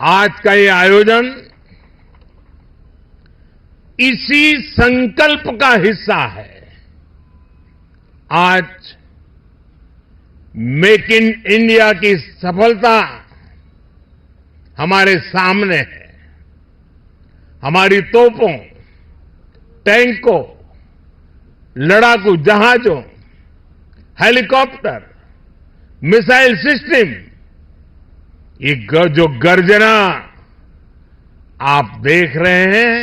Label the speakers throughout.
Speaker 1: आज का ये आयोजन इसी संकल्प का हिस्सा है। आज मेक इन इंडिया की सफलता हमारे सामने है। हमारी तोपों, टैंकों, लड़ाकू जहाजों, हेलीकॉप्टर, मिसाइल सिस्टम, ये जो गर्जना आप देख रहे हैं,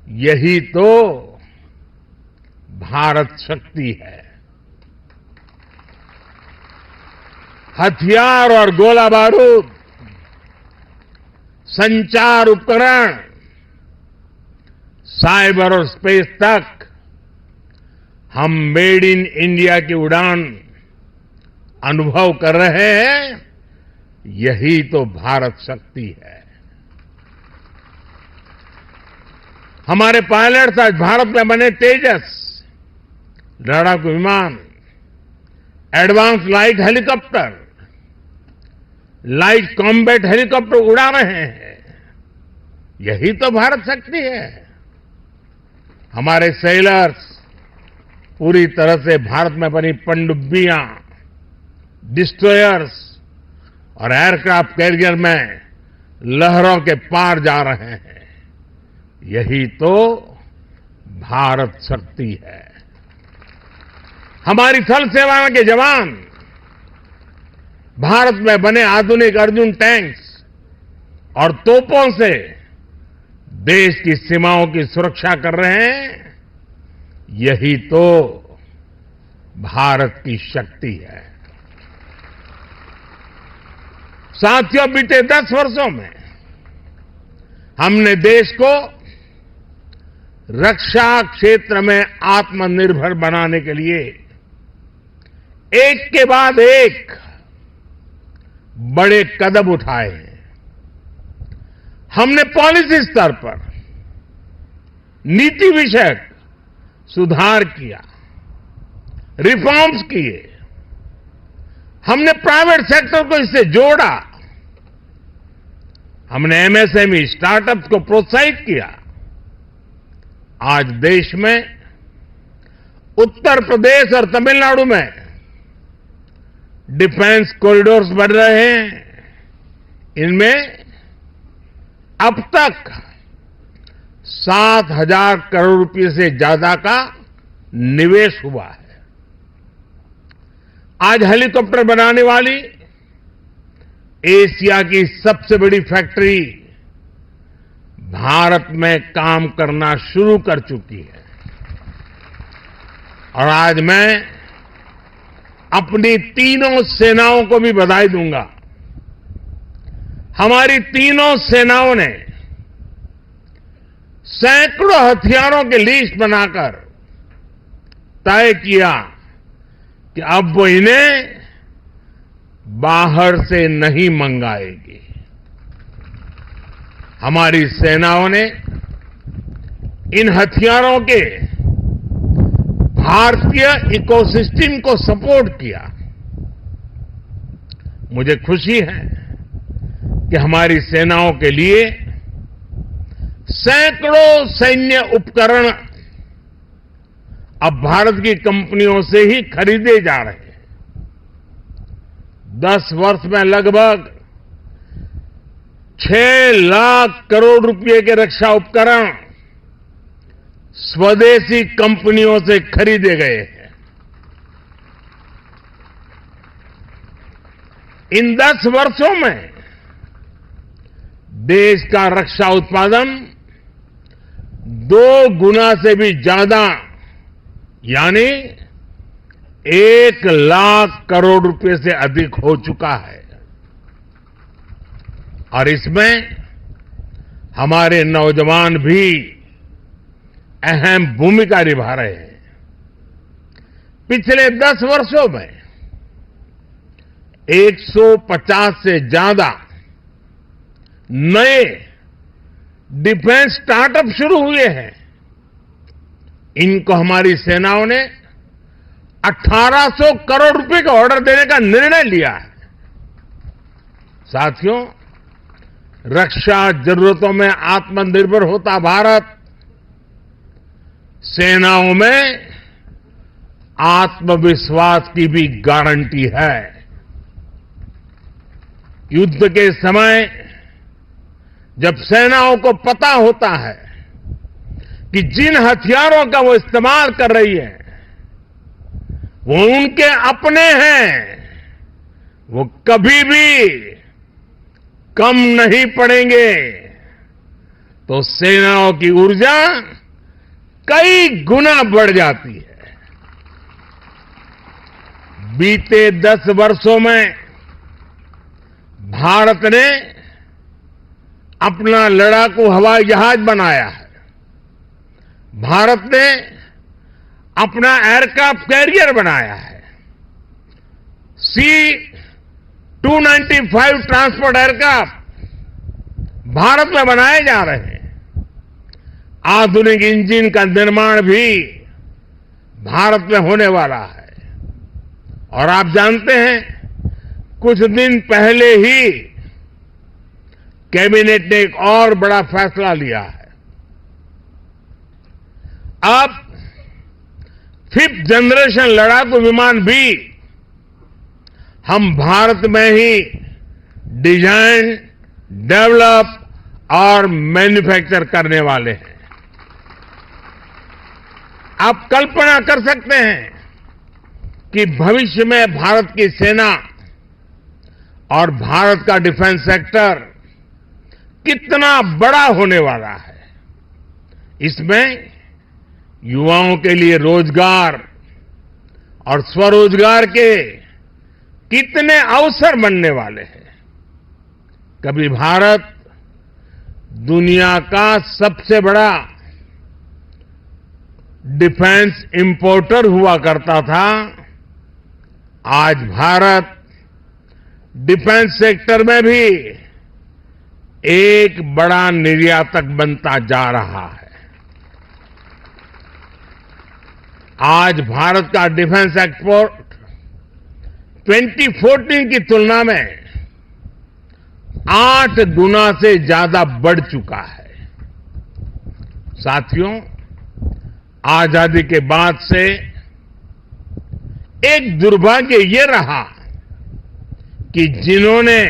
Speaker 1: यही तो भारत शक्ति है। हथियार और गोला बारूद, संचार उपकरण, साइबर और स्पेस तक हम मेड इन इंडिया की उड़ान अनुभव कर रहे हैं। यही तो भारत शक्ति है। हमारे पायलट्स आज भारत में बने तेजस लड़ाकू विमान, advance light helicopter, light combat helicopter उड़ा रहे हैं। यही तो भारत शक्ति है। हमारे सेलर्स पूरी तरह से भारत में बनी पनडुब्बियां, डिस्ट्रॉयर्स और एयरक्राफ्ट कैरियर में लहरों के पार जा रहे हैं। यही तो भारत शक्ति है। हमारी थल सेना के जवान भारत में बने आधुनिक अर्जुन टैंक्स और तोपों से देश की सीमाओं की सुरक्षा कर रहे हैं। यही तो भारत की शक्ति है। साथियों, बीते 10 वर्षों में हमने देश को रक्षा क्षेत्र में आत्मनिर्भर बनाने के लिए एक के बाद एक बड़े कदम उठाए हैं। हमने पॉलिसी स्तर पर नीति विषयक सुधार किया, रिफॉर्म्स किए। हमने प्राइवेट सेक्टर को इससे जोड़ा। हमने एमएसएमई, स्टार्टअप्स को प्रोत्साहित किया। आज देश में उत्तर प्रदेश और तमिलनाडु में डिफेंस कॉरिडोर्स बन रहे हैं। इनमें अब तक 7,000 करोड़ रुपए से ज्यादा का निवेश हुआ है। आज हेलीकॉप्टर बनाने वाली एशिया की सबसे बड़ी फैक्ट्री भारत में काम करना शुरू कर चुकी है। और आज मैं अपनी तीनों सेनाओं को भी बधाई दूंगा। हमारी तीनों सेनाओं ने सैकड़ों हथियारों की लिस्ट बनाकर तय किया कि अब वो इन्हें बाहर से नहीं मंगाएगी। हमारी सेनाओं ने इन हथियारों के भारतीय इकोसिस्टम को सपोर्ट किया। मुझे खुशी है कि हमारी सेनाओं के लिए सैकड़ों सैन्य उपकरण अब भारत की कंपनियों से ही खरीदे जा रहे हैं। 10 वर्ष में लगभग 6 लाख करोड़ रुपए के रक्षा उपकरण स्वदेशी कंपनियों से खरीदे गए हैं। इन 10 वर्षों में देश का रक्षा उत्पादन 2 गुना से भी ज्यादा यानी 1 लाख करोड़ रुपए से अधिक हो चुका है। और इसमें हमारे नौजवान भी अहम भूमिका निभा रहे हैं। पिछले 10 वर्षों में 150 से ज्यादा नए डिफेंस स्टार्टअप शुरू हुए हैं। इनको हमारी सेनाओं ने 1800 करोड़ रुपए का ऑर्डर देने का निर्णय लिया है। साथियों, रक्षा जरूरतों में आत्मनिर्भर होता भारत सेनाओं में आत्मविश्वास की भी गारंटी है। युद्ध के समय जब सेनाओं को पता होता है कि जिन हथियारों का वो इस्तेमाल कर रही है वो उनके अपने हैं, वो कभी भी कम नहीं पड़ेंगे, तो सेनाओं की ऊर्जा कई गुना बढ़ जाती है। बीते 10 वर्षों में भारत ने अपना लड़ाकू हवाई जहाज बनाया है। भारत ने अपना एयरक्राफ्ट कैरियर बनाया है। C-295 ट्रांसपोर्ट एयरक्राफ्ट भारत में बनाए जा रहे हैं। आधुनिक इंजन का निर्माण भी भारत में होने वाला है। और आप जानते हैं, कुछ दिन पहले ही कैबिनेट ने एक और बड़ा फैसला लिया है। अब 5th जनरेशन लड़ाकू विमान भी हम भारत में ही डिजाइन, डेवलप और मैन्युफैक्चर करने वाले हैं। आप कल्पना कर सकते हैं कि भविष्य में भारत की सेना और भारत का डिफेंस सेक्टर कितना बड़ा होने वाला है। इसमें युवाओं के लिए रोजगार और स्वरोजगार के कितने अवसर बनने वाले हैं। कभी भारत दुनिया का सबसे बड़ा डिफेंस इंपोर्टर हुआ करता था। आज भारत डिफेंस सेक्टर में भी एक बड़ा निर्यातक बनता जा रहा है। आज भारत का डिफेंस एक्सपोर्ट 2014 की तुलना में 8 गुना से ज्यादा बढ़ चुका है। साथियों, आजादी के बाद से एक दुर्भाग्य ये रहा कि जिन्होंने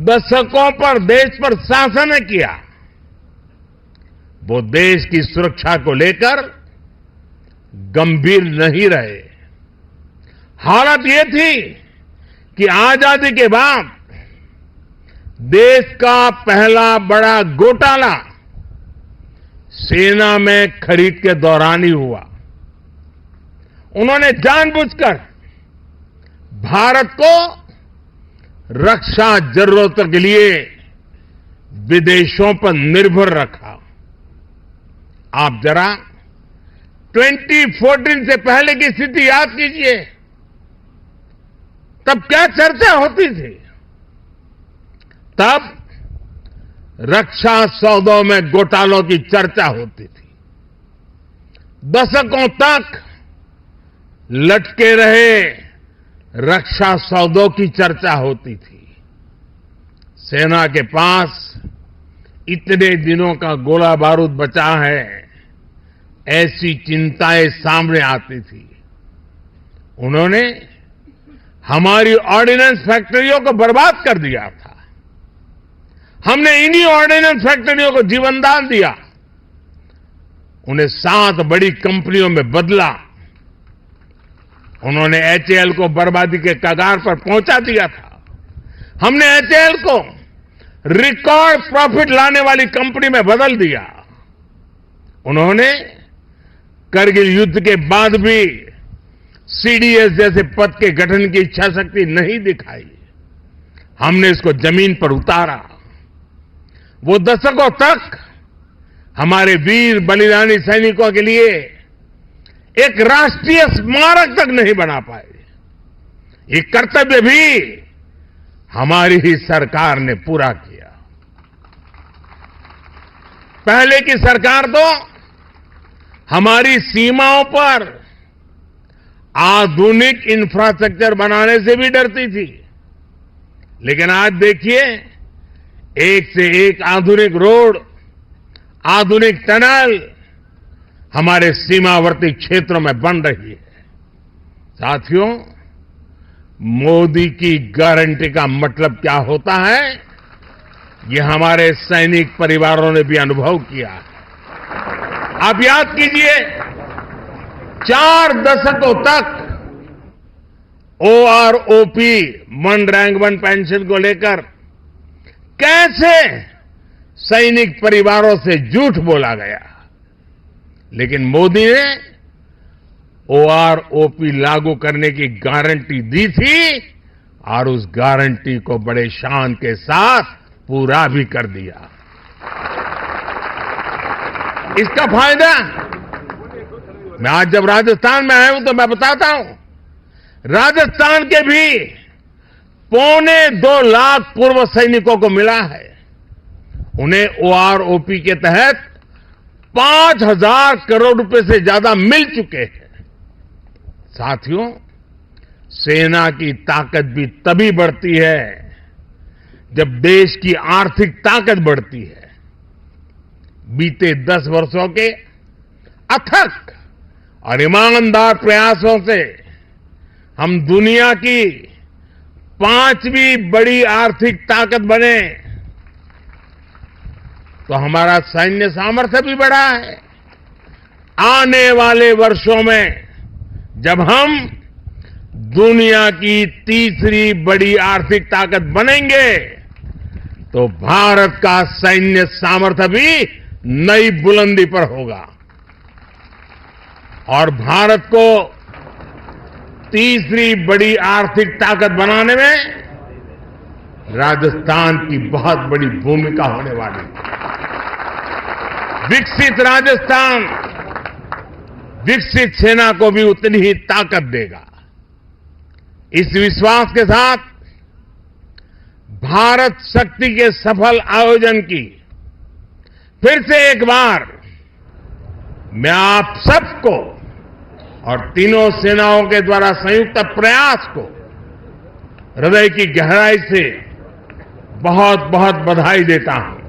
Speaker 1: दशकों पर देश पर शासन किया, वो देश की सुरक्षा को लेकर गंभीर नहीं रहे। हालत ये थी कि आजादी के बाद देश का पहला बड़ा घोटाला सेना में खरीद के दौरान ही हुआ। उन्होंने जानबूझकर भारत को रक्षा जरूरतों के लिए विदेशों पर निर्भर रखा। आप जरा 2014 से पहले की स्थिति याद कीजिए। तब क्या चर्चा होती थी? तब रक्षा सौदों में घोटालों की चर्चा होती थी। दशकों तक लटके रहे रक्षा सौदों की चर्चा होती थी। सेना के पास इतने दिनों का गोला बारूद बचा है, ऐसी चिंताएं सामने आती थी। उन्होंने हमारी ऑर्डिनेंस फैक्ट्रियों को बर्बाद कर दिया था। हमने इन्हीं ऑर्डिनेंस फैक्ट्रियों को जीवनदान दिया, उन्हें 7 बड़ी कंपनियों में बदला। उन्होंने एचएएल को बर्बादी के कगार पर पहुंचा दिया था। हमने एचएएल को रिकॉर्ड प्रॉफिट लाने वाली कंपनी में बदल दिया। उन्होंने करगिल युद्ध के बाद भी सीडीएस जैसे पद के गठन की इच्छा शक्ति नहीं दिखाई। हमने इसको जमीन पर उतारा। वो दशकों तक हमारे वीर बलिदानी सैनिकों के लिए एक राष्ट्रीय स्मारक तक नहीं बना पाए। ये कर्तव्य भी हमारी ही सरकार ने पूरा किया। पहले की सरकार तो हमारी सीमाओं पर आधुनिक इंफ्रास्ट्रक्चर बनाने से भी डरती थी। लेकिन आज देखिए, एक से एक आधुनिक रोड, आधुनिक टनल हमारे सीमावर्ती क्षेत्रों में बन रही है। साथियों, मोदी की गारंटी का मतलब क्या होता है, ये हमारे सैनिक परिवारों ने भी अनुभव किया है। आप याद कीजिए, 4 दशकों तक OROP, one rank one pension को लेकर कैसे सैनिक परिवारों से झूठ बोला गया, लेकिन मोदी ने ओआरओपी लागू करने की गारंटी दी थी और उस गारंटी को बड़े शान के साथ पूरा भी कर दिया। इसका फायदा मैं आज जब राजस्थान में आया हूं तो मैं बताता हूं, राजस्थान के भी 2.25 लाख पूर्व सैनिकों को मिला है। उन्हें ओआरओपी के तहत 5,000 करोड़ रुपए से ज्यादा मिल चुके हैं। साथियों, सेना की ताकत भी तभी बढ़ती है जब देश की आर्थिक ताकत बढ़ती है। बीते 10 वर्षों के अथक और ईमानदार प्रयासों से हम दुनिया की 5वीं बड़ी आर्थिक ताकत बने, तो हमारा सैन्य सामर्थ्य भी बढ़ा है। आने वाले वर्षों में जब हम दुनिया की 3री बड़ी आर्थिक ताकत बनेंगे, तो भारत का सैन्य सामर्थ्य भी नई बुलंदी पर होगा और भारत को 3री बड़ी आर्थिक ताकत बनाने में राजस्थान की बहुत बड़ी भूमिका होने वाली है। विकसित राजस्थान विकसित सेना को भी उतनी ही ताकत देगा। इस विश्वास के साथ भारत शक्ति के सफल आयोजन की फिर से एक बार मैं आप सबको और तीनों सेनाओं के द्वारा संयुक्त प्रयास को हृदय की गहराई से बहुत बहुत बधाई देता हूं।